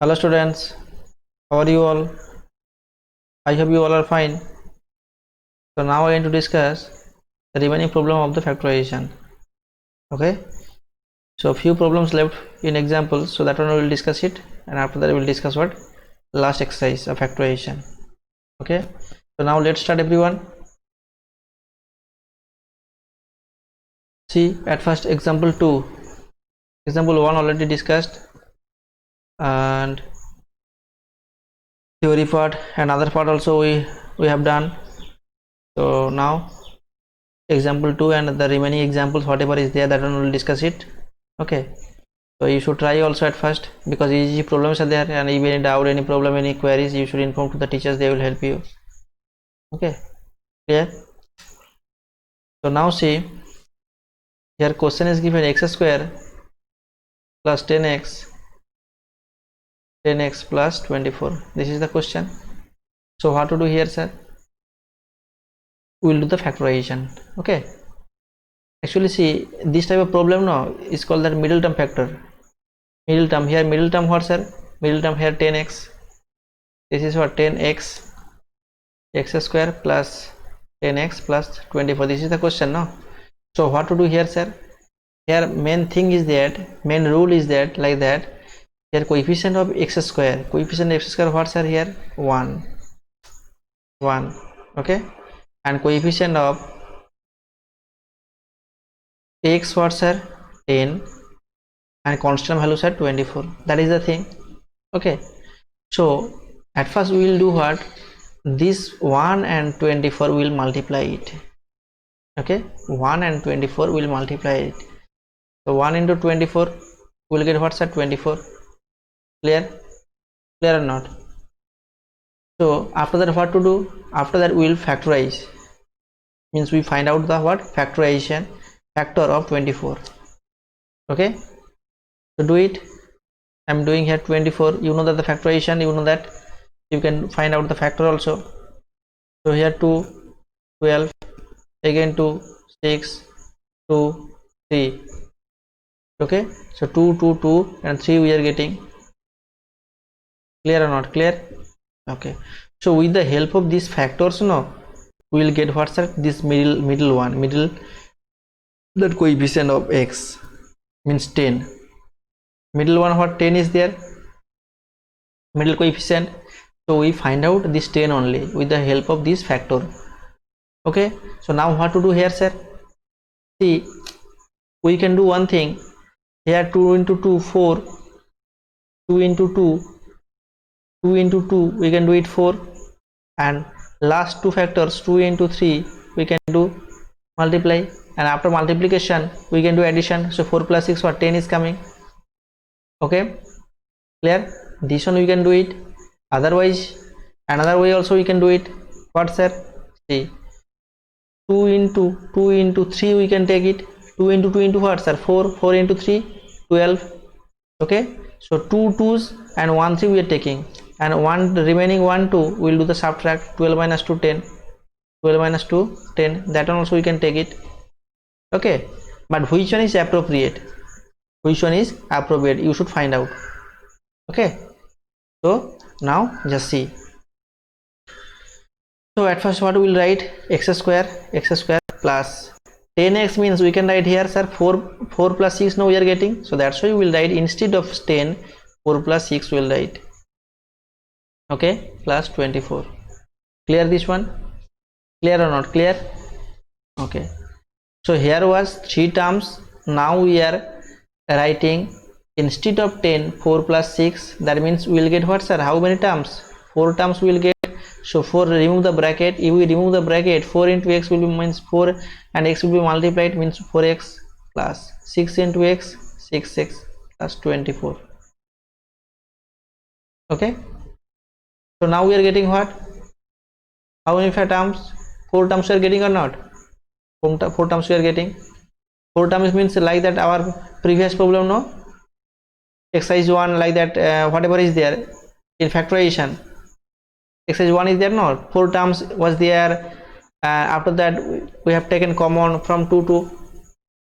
Hello students, how are you all? I hope you all are fine. So now I am going to discuss the remaining problem of the factorization. Okay, so few problems left in examples, so that one we will discuss it, and after that we will discuss what last exercise of factorization. Okay, so now let's start everyone. See at first example 2, example 1 already discussed, and theory part and other part also we have done. So now example 2 and the remaining examples whatever is there, that one we will discuss it. Okay, so you should try also at first, because easy problems are there, and if any doubt, any problem, any queries, you should inform to the teachers, they will help you. Okay, clear? So now see, here question is given x square plus 10x plus 24. This is the question. So what to do here, sir? We will do the factorization. Okay, actually see, this type of problem now is called the middle term factor. Middle term here, middle term what, sir? Middle term here 10x. This is what 10x x square plus 10x plus 24. This is the question now. So what to do here, sir? Here main thing is that, main rule is that, like that, here coefficient of x square, what, sir? Here 1. Okay, and coefficient of x what, sir? 10, and constant value, sir? 24. That is the thing. Okay, so at first we will do what? This 1 and 24 will multiply it. Okay, 1 and 24 will multiply it. So 1 into 24 will get what's at 24. Clear or not? So after that what to do? After that we will factorize, means we find out the what? Factorization factor of 24. Okay, so do it. I'm doing here 24. You know that the factorization, you know that you can find out the factor also. So here 2, 12, again 2, 6, 2, 3. Okay, so 2, 2, 2 and 3 we are getting. Clear or not? Clear? Okay, so with the help of these factors now, we will get what's that? This middle one, that coefficient of x means 10. Middle one, what? 10 is there, middle coefficient. So we find out this 10 only with the help of this factor. Okay, so now what to do here, sir? See, we can do one thing here. 2 into 2 4, 2 into 2 2 into 2 we can do it 4, and last two factors 2 into 3 we can do multiply, and after multiplication we can do addition. So 4 plus 6 what? 10 is coming. Okay, clear? This one we can do it. Otherwise another way also we can do it. What, sir? See, 2 into 3 we can take it. 2 into what, sir? 4. 4 into 3 12. Okay, so 2 2's and 1 3 we are taking, and one remaining 1 2 we will do the subtract. 12 minus 2 10, 12 minus 2 10. That one also we can take it. Okay, but which one is appropriate? Which one is appropriate? You should find out. Okay, so now just see. So at first what we will write? X square plus 10x means we can write here, sir, 4 plus 6 now we are getting. So that's why we will write, instead of 10, 4 plus 6 we will write. Okay, plus 24. Clear this one? Clear or not? Clear? Okay, so here was 3 terms. Now we are writing, instead of 10, 4 plus 6. That means we will get what, sir? How many terms? 4 terms we will get. So 4, remove the bracket. If we remove the bracket, 4 into x will be means 4, and x will be multiplied, means 4x, plus 6 into x, 6x plus 24. Okay, so now we are getting what? How many terms? 4 terms we are getting or not? 4 terms we are getting. 4 terms means like that our previous problem, no? Exercise 1, like that, whatever is there in factorization. Exercise 1 is there, no? 4 terms was there. After that we have taken common from 2 to,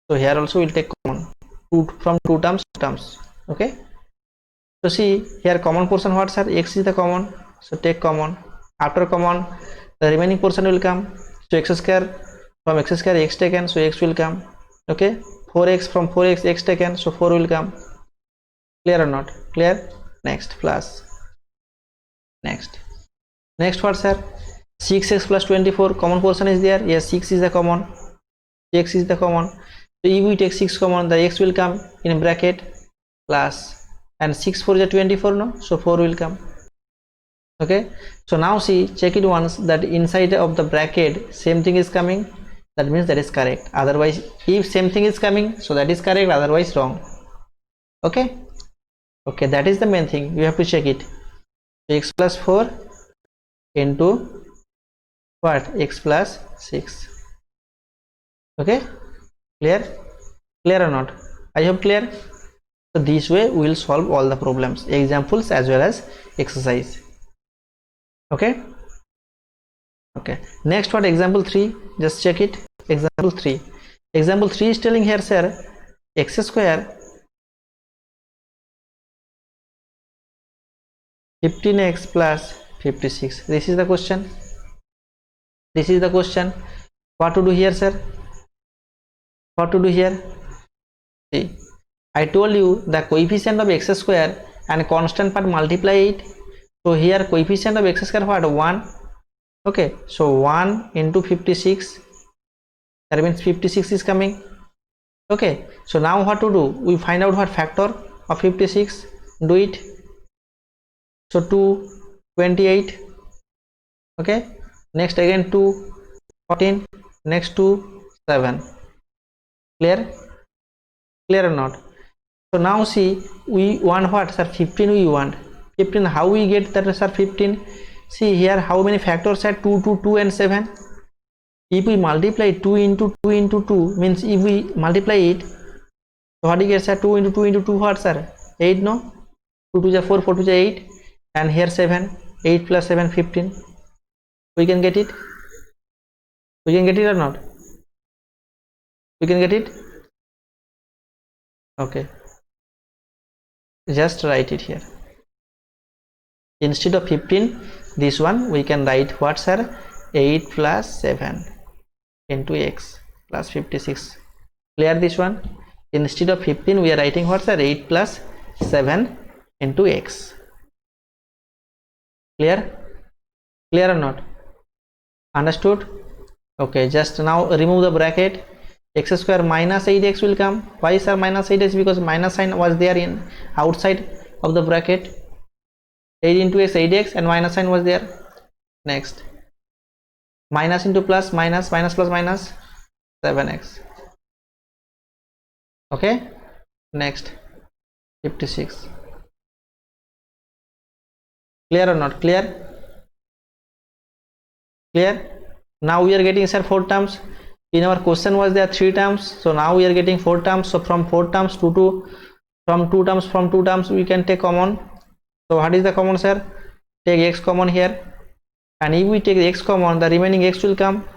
so here also we'll take common 2 from 2 terms. Okay, So see here common portion what sir, x is the common, so take common. After common the remaining portion will come, so x square, from x square x taken, so x will come. Okay, 4x, from 4x x taken, so 4 will come. Clear or not? Clear? Next plus. Next what sir, 6x plus 24 common portion is there. Yes, 6 is the common, x is the common, so if we take 6 common, the x will come in bracket plus, and 6 4 is 24, no, so 4 will come. Okay, so now see, check it once that inside of the bracket same thing is coming, that means that is correct. Otherwise, if same thing is coming, so that is correct, otherwise wrong. Okay, okay, that is the main thing, you have to check it. So x plus 4 into what, x plus 6. Okay, clear? Clear or not? I hope clear. So this way we will solve all the problems, examples as well as exercise. Okay, okay, next what, example 3, just check it. Example 3, example 3 is telling here sir, x square 15x plus 56. This is the question, this is the question. What to do here sir, what to do here? See, I told you the coefficient of x square and constant part multiply it. So here coefficient of x square what, 1. Okay, so 1 into 56, that means 56 is coming. Okay, so now what to do, we find out what factor of 56, do it. So 2, 28. Okay, next again 2, 14, next 2, 7. Clear? Clear or not? So now see, we want what sir, 15 we want. 15, how we get that sir 15? See here how many factors are, 2, 2, 2 and 7. If we multiply 2 into 2 into 2, means if we multiply it, so what do you get sir, 2 into 2 into 2 what sir, 8, no, 2 to the 4, 4 to the 8, and here 7, 8 plus 7, 15. We can get it, we can get it or not, we can get it. Okay, just write it here. Instead of 15, this one we can write what sir, 8 plus 7 into x plus 56. Clear this one? Instead of 15 we are writing what sir, 8 plus 7 into x. Clear? Clear or not? Understood? Okay, just now remove the bracket. X square minus 8x will come. Why sir minus 8x? Because minus sign was there in outside of the bracket. 8 into x, 8x, and minus sign was there. Next, minus into plus, minus, minus plus minus, 7x. Okay, next 56. Clear or not? Clear? Clear? Now we are getting sir 4 terms. In our question was there 3 terms, so now we are getting 4 terms. So from 4 terms to 2, from 2 terms we can take common. So what is the common sir? Take x common here, and if we take x common, the remaining x will come.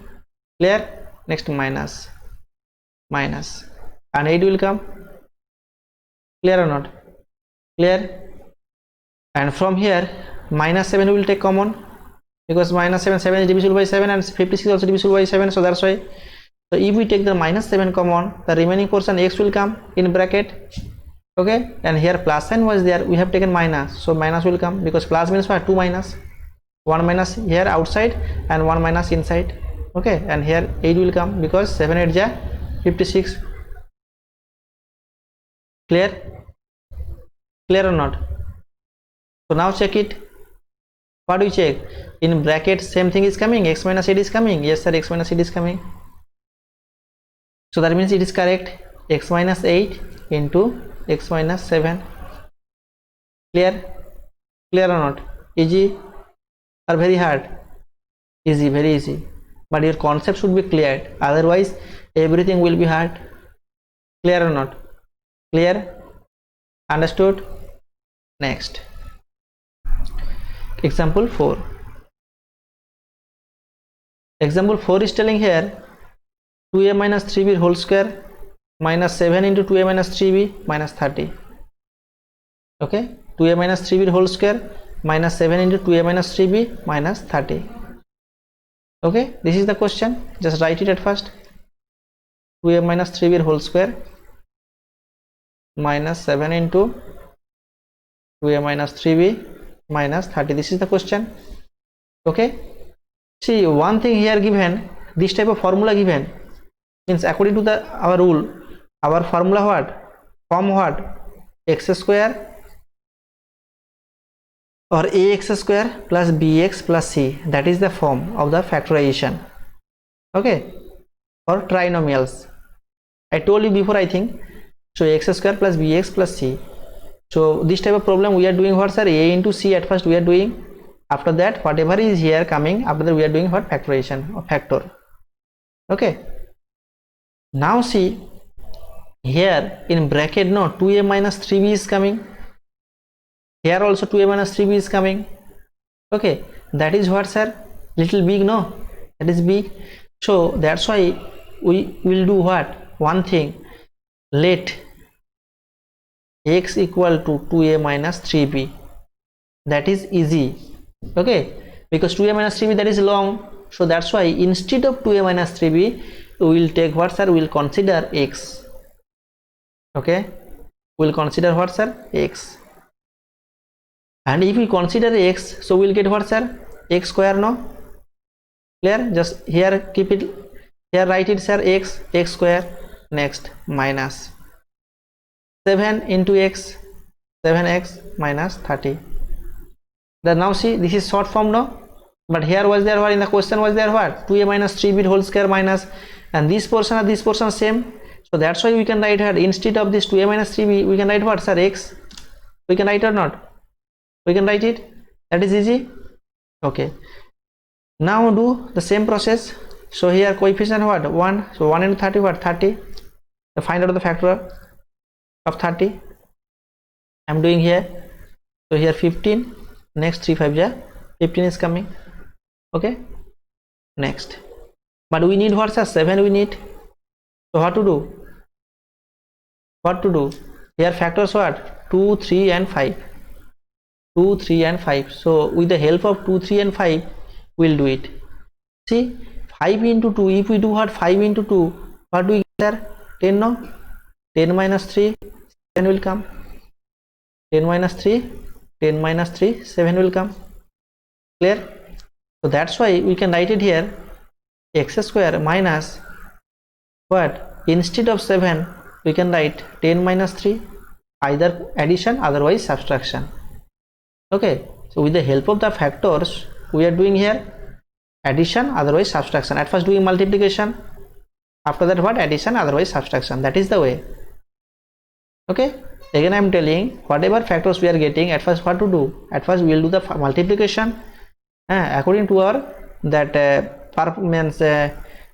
Clear? Next minus, minus, and 8 will come. Clear or not? Clear? And from here minus 7 will take common, because minus 7 is divisible by 7, and 56 is also divisible by 7, so that's why. So if we take the minus 7 common, the remaining portion x will come in bracket. Okay, and here plus sign was there, we have taken minus, so minus will come, because plus means what, 2 minus, 1 minus here outside and 1 minus inside. Okay, and here 8 will come, because 7 8 ja 56. Clear? Clear or not? So now check it. What do we check? In bracket same thing is coming, x minus 8 is coming. Yes sir, x minus 8 is coming, so that means it is correct. X minus 8 into x minus 7. Clear? Clear or not? Easy or very hard? Easy, very easy, but your concept should be clear, otherwise everything will be hard. Clear or not? Clear? Understood? Next, example 4. Example 4 is telling here 2a minus 3b whole square minus 7 into 2a minus 3b minus 30. Okay, 2a minus 3b whole square minus 7 into 2a minus 3b minus 30. Okay, this is the question. Just write it at first. 2a minus 3b whole square minus 7 into 2a minus 3b minus 30. This is the question. Okay, see one thing here given, this type of formula given means according to the our rule, our formula what, form what, x square or ax square plus bx plus c, that is the form of the factorization. Okay, for trinomials. I told you before, I think. So x square plus bx plus c. So this type of problem we are doing what, sir? A into c at first we are doing. After that, whatever is here coming, after that we are doing what, factorization or factor. Okay. Now see here in bracket, no, 2a minus 3b is coming. Here also 2a minus 3b is coming. Okay, that is what, sir? Little big, no? That is big. So that's why we will do what? One thing. Let x equal to 2a minus 3b. That is easy. Okay, because 2a minus 3b, that is long. So that's why instead of 2a minus 3b, we will take what, sir? We will consider x. Okay, we will consider what, sir? X. And if we consider x, so we will get what, sir? X square, no? Clear? Just here keep it, here write it, sir, x square. Next minus 7 into x, 7x minus 30. Then now see, this is short form, no? But here was there what, in the question was there what, 2a minus 3b whole square minus, and this portion and this portion same. So that's why we can write here, instead of this 2a minus 3b, we can write what, sir? X. We can write or not? We can write it. That is easy. Okay, now do the same process. So here coefficient what, 1. So 1 into 30 what, 30. Find out the factor of 30. I'm doing here. So here 15. Next 3 5 ja 15 is coming. Okay, next. But we need what, sir? 7 we need. So what to do? What to do? Here factors what? 2, 3 and 5. 2, 3 and 5. So with the help of 2, 3 and 5, we'll do it. See, 5 into 2. If we do what? 5 into 2. What do we get there? 10, no? 10 minus 3, 7 will come. 10 minus 3, 10 minus 3, 7 will come. Clear? So that's why we can write it here, x square minus what? Instead of 7, we can write 10 minus 3, either addition, otherwise subtraction. Okay, so with the help of the factors, we are doing here addition, otherwise subtraction. At first doing multiplication, after that what? Addition, otherwise subtraction. That is the way. Okay, again I am telling, whatever factors we are getting, at first what to do? At first we will do the multiplication according to our that means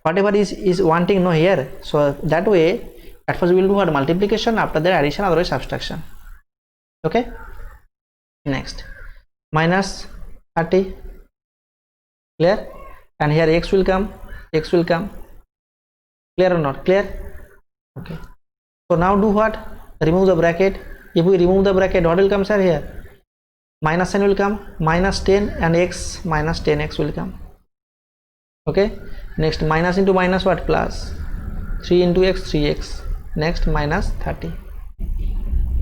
whatever is wanting, no, here. So that way at first we will do what? Multiplication, after that addition, otherwise subtraction. Okay, next minus 30. Clear? And here x will come, x will come. Clear or not? Clear? Okay, so now do what? Remove the bracket. If we remove the bracket, what will come, sir? Here minus 10 will come, minus 10 and x minus 10x will come. Okay, next minus into minus what? Plus 3 into x, 3x. Next minus 30.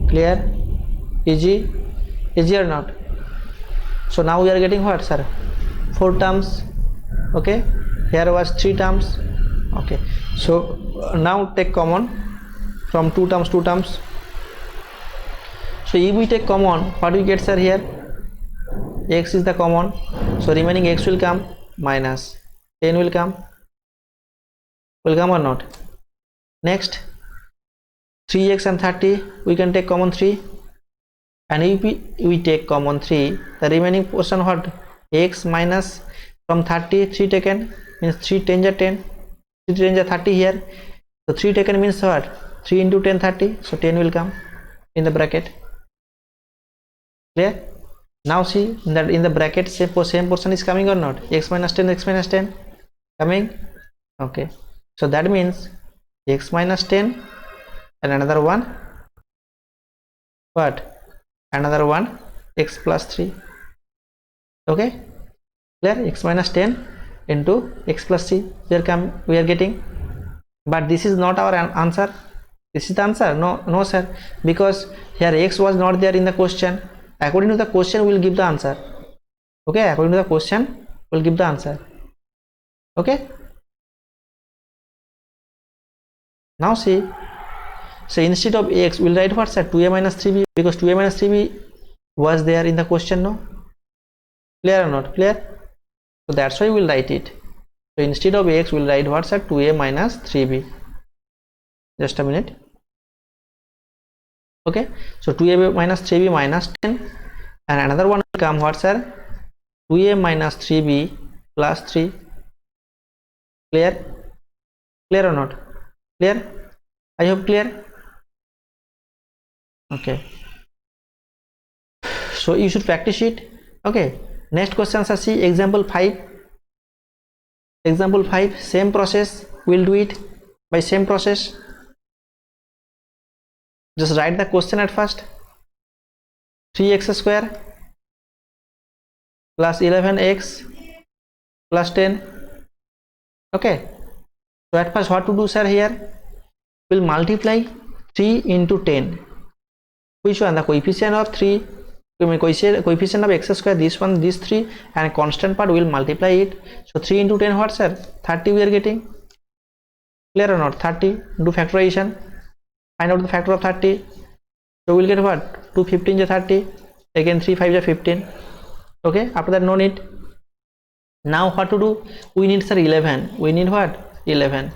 Clear? Easy? Easy or not? So now we are getting what, sir? 4 terms. Okay, here was 3 terms. Okay, so now take common from 2 terms, 2 terms. So if we take common, what we get, sir? Here x is the common, so remaining x will come, minus 10 will come or not? Next 3x and 30, we can take common 3, and if we take common 3, the remaining portion what? X minus from 30, 3 taken means 3 10 are 10, 3 10 are 30 here. So 3 taken means what? 3 into 10, 30. So 10 will come in the bracket. Clear? Now see that in the bracket same portion is coming or not? X minus 10, x minus 10 coming. Okay, so that means x minus 10 and another one what? another one x plus 3. Okay, clear? X minus 10 into x plus 3 we are getting, but this is not our answer. This is the answer? No sir, because here x was not there in the question. According to the question we will give the answer. Okay, according to the question we will give the answer. Okay, now see, so instead of x we'll write what sir? 2a minus 3b, because 2a minus 3b was there in the question. No, clear or not clear? So that's why we'll write it. So instead of x we'll write what sir? 2a minus 3b. Just a minute. Okay, so 2a minus 3b minus 10, and another one will come what sir? 2a minus 3b plus 3. Clear? Clear or not clear? I hope clear. Okay, so you should practice it. Okay, next question sir, see example 5. Example 5, same process, we'll do it by same process. Just write the question at first. 3x square plus 11x plus 10. Okay, so at first what to do sir? Here we'll multiply 3 into 10. Which one? The coefficient of 3, coefficient of x square, this one, this 3, and constant part will multiply it. So 3 into 10 what sir? 30 we are getting. Clear or not? 30. Do factorization, find out the factor of 30. So we'll get what? 2 15 is 30, again 3 5 is 15. Okay, after that no need. Now what to do? We need sir 11. We need what? 11.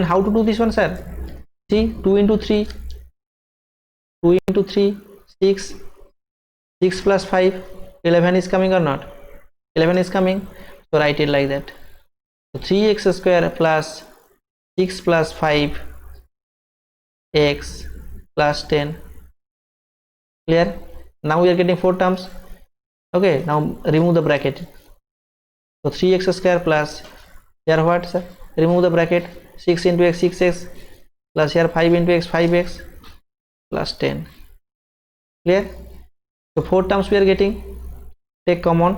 How to do this one sir? See, 2 into 3, 2 into 3, 6, 6 plus 5, 11 is coming or not? 11 is coming. So write it like that. So 3x square plus 6 plus 5 x plus 10. Clear? Now we are getting 4 terms. Okay, now remove the bracket. So 3x square plus here what sir? Remove the bracket. 6 into x 6x plus here 5 into x 5x plus 10. Clear? So 4 terms we are getting. Take common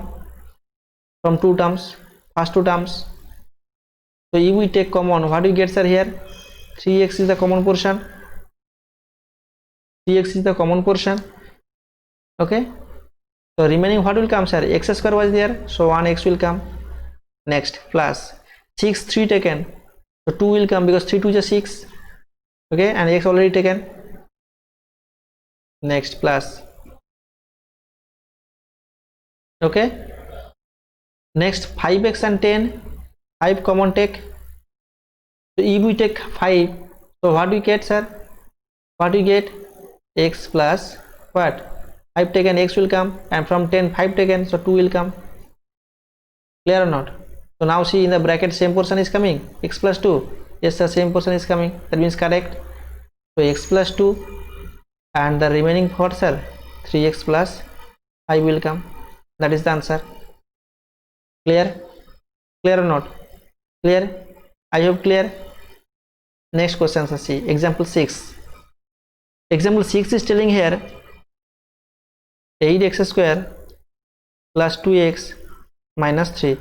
from 2 terms, first 2 terms. So if we take common, what do we get sir here? 3x is the common portion. 3x is the common portion. Okay, so remaining what will come sir? X square was there, so 1x will come. Next plus 6 3 taken, so 2 will come because 3 2 is 6. Okay, and x already taken. Next plus. Okay, next 5x and 10, 5 common take. So if we take 5, so what do we get sir? What do we get? X plus what? 5 taken, x will come, and from 10 5 taken, so 2 will come. Clear or not? So now see in the bracket same portion is coming, x plus 2. Yes sir, same portion is coming, that means correct. So x plus 2 and the remaining what sir? 3x plus 5 will come. That is the answer. Clear? Clear or not? Clear? I hope clear. Next question sir, see example 6. Example 6 is telling here 8x square plus 2x minus 3.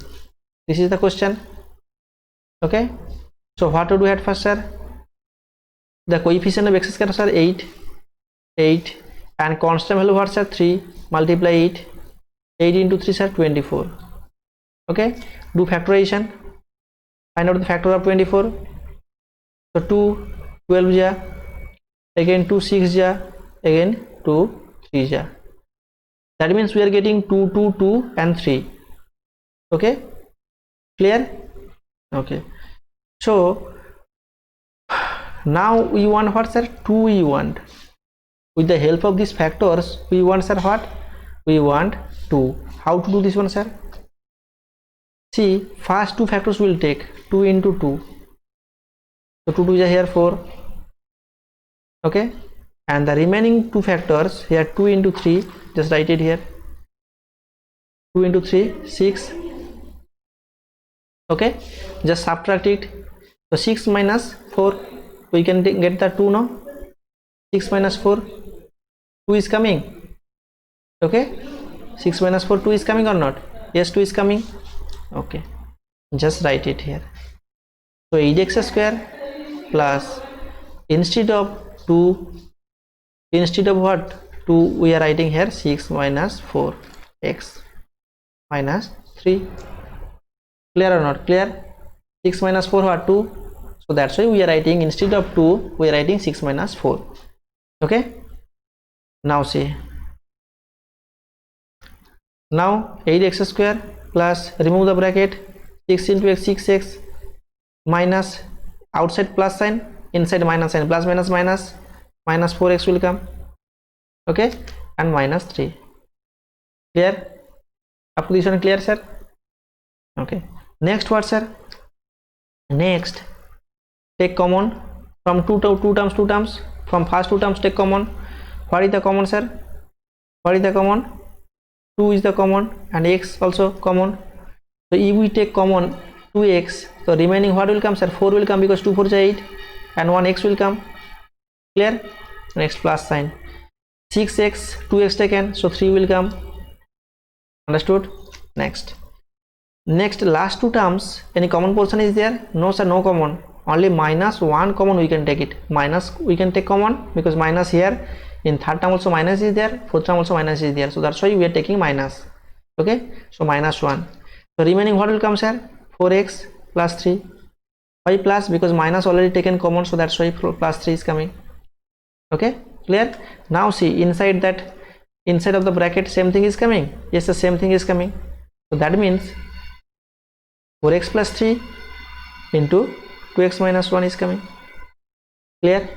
This is the question. Okay, so what to do at first sir? The coefficient of x square sir 8, and constant value what sir? 3. Multiply it. 8 into 3 sir 24. Okay, do factorization, find out the factor of 24. So 2 12 ja, again 2 6 ja, again 2 3 ja. That means we are getting 2 2 2 and 3. Okay, clear? Okay, so now we want what sir? 2 we want. With the help of these factors we want sir what? We want 2. How to do this one sir? See, first 2 factors will take 2 into 2. So 2 2 is here 4. Okay, and the remaining 2 factors here 2 into 3, just write it here. 2 into 3 6. Okay, just subtract it. So 6 minus 4, we can get the 2 now. 6 minus 4, 2 is coming. Okay, 6 minus 4, 2 is coming or not? Yes, 2 is coming. Okay, just write it here. So 8x square plus, instead of 2, instead of what 2, we are writing here 6 minus 4x minus 3. Clear or not? Clear? 6 minus 4 what? 2. So that's why we are writing, instead of 2, we are writing 6 minus 4. Okay, now see, now 8x square plus, remove the bracket, 6 into x, 6x minus, outside plus sign, inside minus sign, plus minus minus, minus 4x will come. Okay, and minus 3. Clear? Up to this one clear, sir? Okay, next what, sir? Next, take common from two terms. From first two terms take common. What is the common, sir? What is the common? 2 is the common and x also common. So if we take common 2x, so remaining what will come, sir? 4 will come, because 2 4 is 8, and 1x will come. Clear? Next plus sign, 6x, 2x taken, so 3 will come. Understood? Next, last two terms, any common portion is there? No, sir, no common. Only minus 1 common we can take it. Minus we can take common, because minus here in third term also minus is there, fourth term also minus is there, so that's why we are taking minus. Okay, so minus 1. So remaining what will come, sir? 4x plus 3. Why plus? Because minus already taken common, so that's why plus 3 is coming. Okay, clear? Now see, inside that, inside of the bracket, same thing is coming. Yes, the same thing is coming. So that means 4x plus 3 into 2x minus 1 is coming. Clear?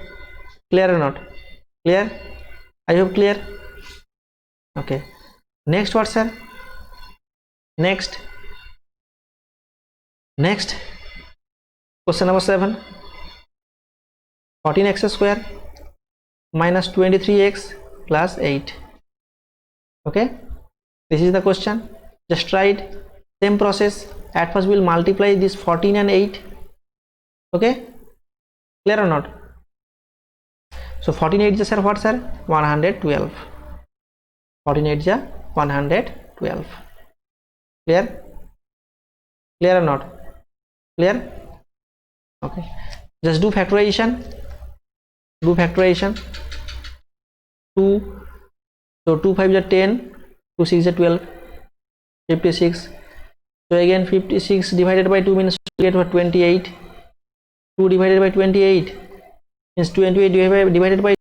Clear or not? Clear? I hope clear. Okay, next what, sir? Next question number 7. 14x square minus 23x plus 8. Okay, this is the question. Just try it. Same process. At first we'll multiply this 14 and 8. Okay, clear or not? So 48 is, sir, what, sir? 112. 48 is 112. Clear? Clear or not? Clear? Okay, just do factorization. 2, so 2 5 is 10, 2 6 is 12, 56. So again 56 divided by 2 means you get what? 28. 2 divided by 28 means 28 divided by